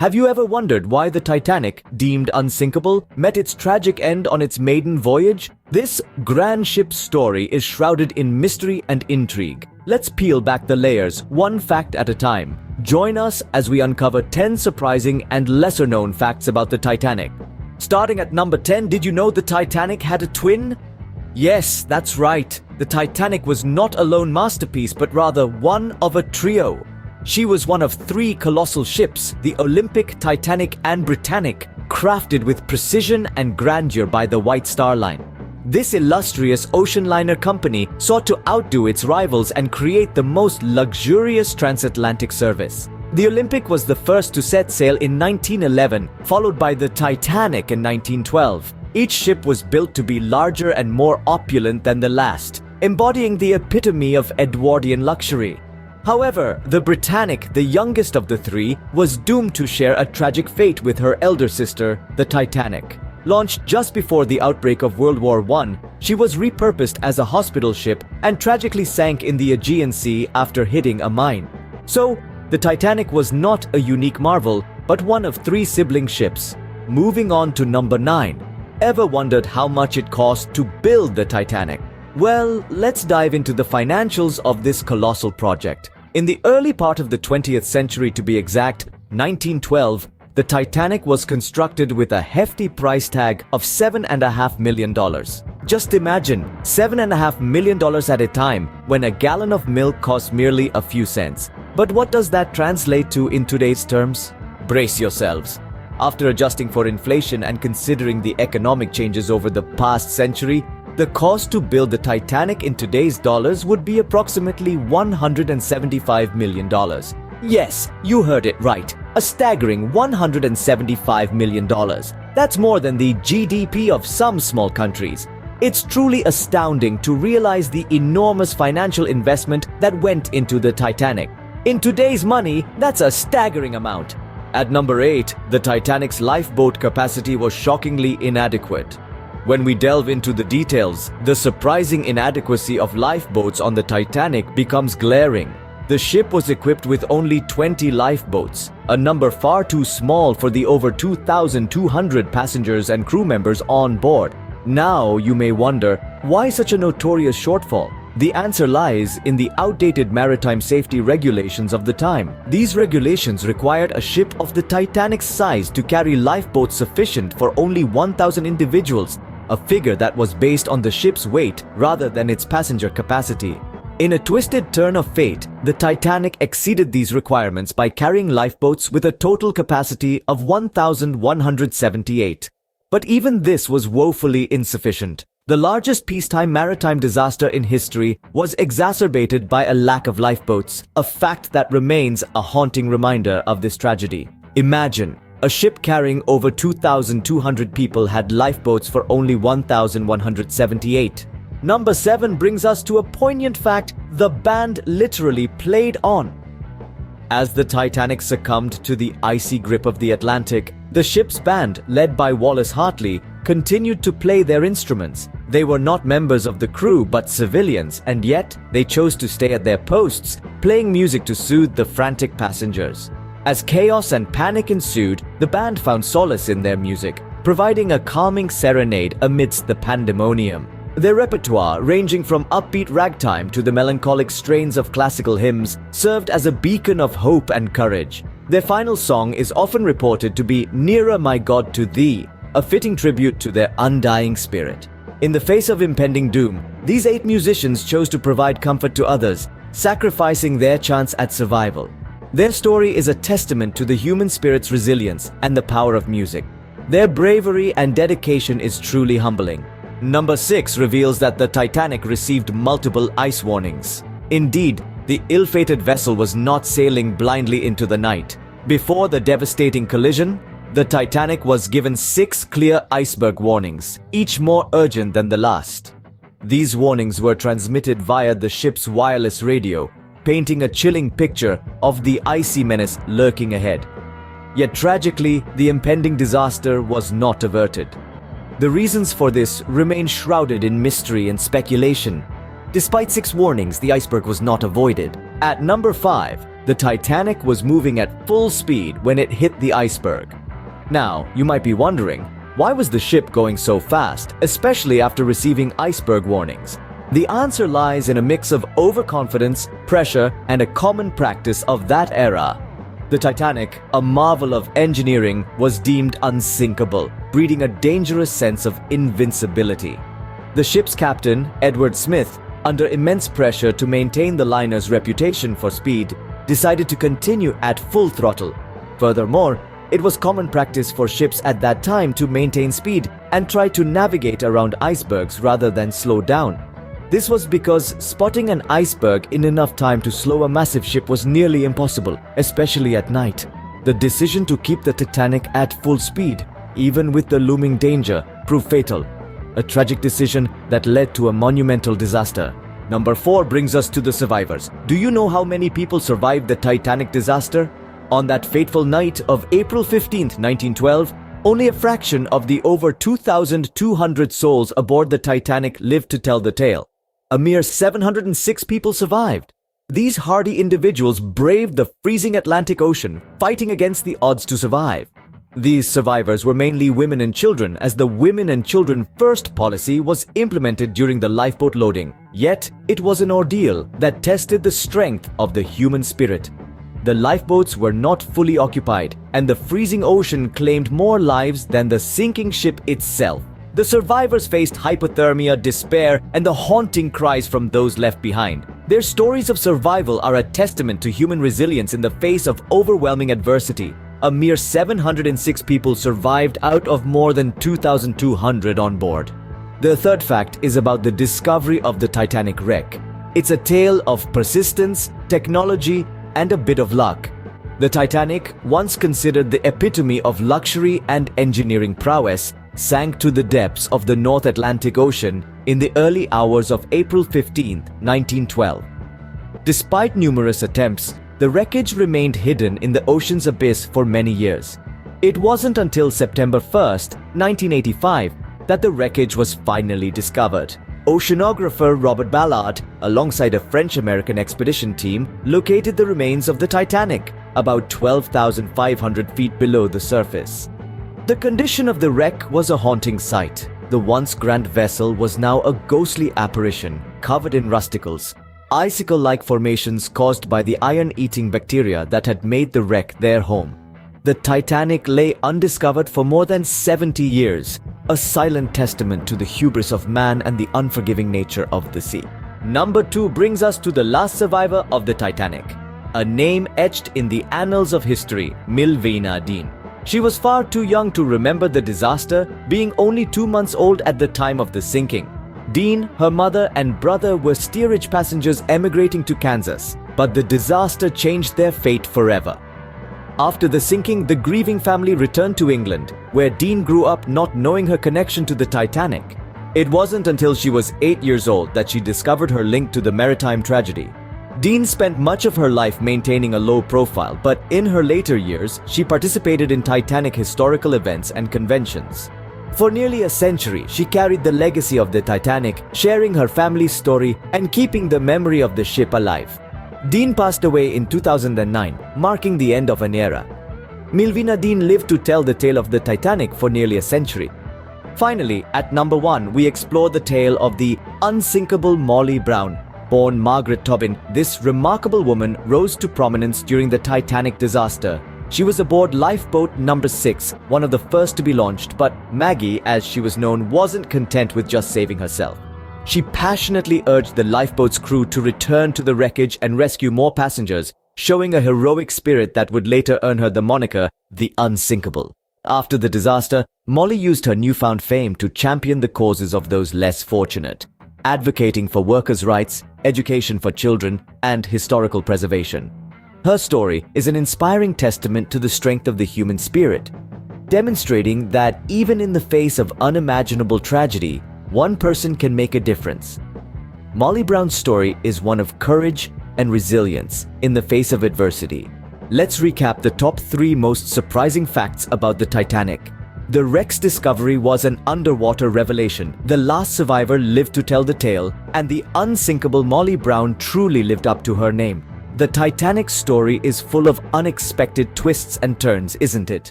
Have you ever wondered why the Titanic, deemed unsinkable, met its tragic end on its maiden voyage? This grand ship's story is shrouded in mystery and intrigue. Let's peel back the layers, one fact at a time. Join us as we uncover 10 surprising and lesser-known facts about the Titanic. Starting at number 10, did you know the Titanic had a twin? Yes, that's right. The Titanic was not a lone masterpiece, but rather one of a trio. She was one of three colossal ships, the Olympic, Titanic, and Britannic, crafted with precision and grandeur by the White Star Line. This illustrious ocean liner company sought to outdo its rivals and create the most luxurious transatlantic service. The Olympic was the first to set sail in 1911, followed by the Titanic in 1912. Each ship was built to be larger and more opulent than the last, embodying the epitome of Edwardian luxury. However, the Britannic, the youngest of the three, was doomed to share a tragic fate with her elder sister, the Titanic. Launched just before the outbreak of World War I, she was repurposed as a hospital ship and tragically sank in the Aegean Sea after hitting a mine. So, the Titanic was not a unique marvel, but one of three sibling ships. Moving on to number 9. Ever wondered how much it cost to build the Titanic? Well, let's dive into the financials of this colossal project. In the early part of the 20th century, to be exact, 1912, the Titanic was constructed with a hefty price tag of $7.5 million. Just imagine, $7.5 million at a time when a gallon of milk costs merely a few cents. But what does that translate to in today's terms? Brace yourselves. After adjusting for inflation and considering the economic changes over the past century, the cost to build the Titanic in today's dollars would be approximately $175 million. Yes, you heard it right. A staggering $175 million. That's more than the GDP of some small countries. It's truly astounding to realize the enormous financial investment that went into the Titanic. In today's money, that's a staggering amount. At number 8, the Titanic's lifeboat capacity was shockingly inadequate. When we delve into the details, the surprising inadequacy of lifeboats on the Titanic becomes glaring. The ship was equipped with only 20 lifeboats, a number far too small for the over 2,200 passengers and crew members on board. Now you may wonder, why such a notorious shortfall? The answer lies in the outdated maritime safety regulations of the time. These regulations required a ship of the Titanic's size to carry lifeboats sufficient for only 1,000 individuals, a figure that was based on the ship's weight rather than its passenger capacity. In a twisted turn of fate, the Titanic exceeded these requirements by carrying lifeboats with a total capacity of 1,178. But even this was woefully insufficient. The largest peacetime maritime disaster in history was exacerbated by a lack of lifeboats, a fact that remains a haunting reminder of this tragedy. Imagine, a ship carrying over 2,200 people had lifeboats for only 1,178. Number 7 brings us to a poignant fact the band literally played on. As the Titanic succumbed to the icy grip of the Atlantic, the ship's band, led by Wallace Hartley, continued to play their instruments. They were not members of the crew but civilians, and yet they chose to stay at their posts, playing music to soothe the frantic passengers. As chaos and panic ensued, the band found solace in their music, providing a calming serenade amidst the pandemonium. Their repertoire, ranging from upbeat ragtime to the melancholic strains of classical hymns, served as a beacon of hope and courage. Their final song is often reported to be "Nearer, My God, to Thee," a fitting tribute to their undying spirit. In the face of impending doom, these 8 musicians chose to provide comfort to others, sacrificing their chance at survival. Their story is a testament to the human spirit's resilience and the power of music. Their bravery and dedication is truly humbling. Number 6 reveals that the Titanic received multiple ice warnings. Indeed, the ill-fated vessel was not sailing blindly into the night. Before the devastating collision, the Titanic was given 6 clear iceberg warnings, each more urgent than the last. These warnings were transmitted via the ship's wireless radio, painting a chilling picture of the icy menace lurking ahead. Yet tragically, the impending disaster was not averted. The reasons for this remain shrouded in mystery and speculation. Despite 6 warnings, the iceberg was not avoided. At number 5, The Titanic was moving at full speed when it hit the iceberg. Now, you might be wondering, why was the ship going so fast, especially after receiving iceberg warnings? The answer lies in a mix of overconfidence, pressure, and a common practice of that era. The Titanic, a marvel of engineering, was deemed unsinkable, breeding a dangerous sense of invincibility. The ship's captain, Edward Smith, under immense pressure to maintain the liner's reputation for speed, decided to continue at full throttle. Furthermore, it was common practice for ships at that time to maintain speed and try to navigate around icebergs rather than slow down. This was because spotting an iceberg in enough time to slow a massive ship was nearly impossible, especially at night. The decision to keep the Titanic at full speed, even with the looming danger, proved fatal. A tragic decision that led to a monumental disaster. Number 4 brings us to the survivors. Do you know how many people survived the Titanic disaster? On that fateful night of April 15, 1912, only a fraction of the over 2,200 souls aboard the Titanic lived to tell the tale. A mere 706 people survived. These hardy individuals braved the freezing Atlantic Ocean, fighting against the odds to survive. These survivors were mainly women and children, as the Women and Children First policy was implemented during the lifeboat loading. Yet, it was an ordeal that tested the strength of the human spirit. The lifeboats were not fully occupied, and the freezing ocean claimed more lives than the sinking ship itself. The survivors faced hypothermia, despair, and the haunting cries from those left behind. Their stories of survival are a testament to human resilience in the face of overwhelming adversity. A mere 706 people survived out of more than 2,200 on board. The third fact is about the discovery of the Titanic wreck. It's a tale of persistence, technology, and a bit of luck. The Titanic, once considered the epitome of luxury and engineering prowess, sank to the depths of the North Atlantic Ocean in the early hours of April 15, 1912. Despite numerous attempts, the wreckage remained hidden in the ocean's abyss for many years. It wasn't until September 1, 1985, that the wreckage was finally discovered. Oceanographer Robert Ballard, alongside a French-American expedition team, located the remains of the Titanic, about 12,500 feet below the surface. The condition of the wreck was a haunting sight. The once grand vessel was now a ghostly apparition, covered in rusticles, icicle-like formations caused by the iron-eating bacteria that had made the wreck their home. The Titanic lay undiscovered for more than 70 years, a silent testament to the hubris of man and the unforgiving nature of the sea. Number 2 brings us to the last survivor of the Titanic, a name etched in the annals of history, Milvina Dean. She was far too young to remember the disaster, being only 2 months old at the time of the sinking. Dean, her mother, and brother were steerage passengers emigrating to Kansas, but the disaster changed their fate forever. After the sinking, the grieving family returned to England, where Dean grew up not knowing her connection to the Titanic. It wasn't until she was 8 years old that she discovered her link to the maritime tragedy. Dean spent much of her life maintaining a low profile, but in her later years, she participated in Titanic historical events and conventions. For nearly a century, she carried the legacy of the Titanic, sharing her family's story and keeping the memory of the ship alive. Dean passed away in 2009, marking the end of an era. Milvina Dean lived to tell the tale of the Titanic for nearly a century. Finally, at number 1, we explore the tale of the unsinkable Molly Brown. Born Margaret Tobin, this remarkable woman rose to prominence during the Titanic disaster. She was aboard lifeboat number 6, one of the first to be launched, but Maggie, as she was known, wasn't content with just saving herself. She passionately urged the lifeboat's crew to return to the wreckage and rescue more passengers, showing a heroic spirit that would later earn her the moniker, the Unsinkable. After the disaster, Molly used her newfound fame to champion the causes of those less fortunate, advocating for workers' rights, education for children, and historical preservation. Her story is an inspiring testament to the strength of the human spirit, demonstrating that even in the face of unimaginable tragedy, one person can make a difference. Molly Brown's story is one of courage and resilience in the face of adversity. Let's recap the top 3 most surprising facts about the Titanic. The wreck's discovery was an underwater revelation. The last survivor lived to tell the tale, and the unsinkable Molly Brown truly lived up to her name. The Titanic's story is full of unexpected twists and turns, isn't it?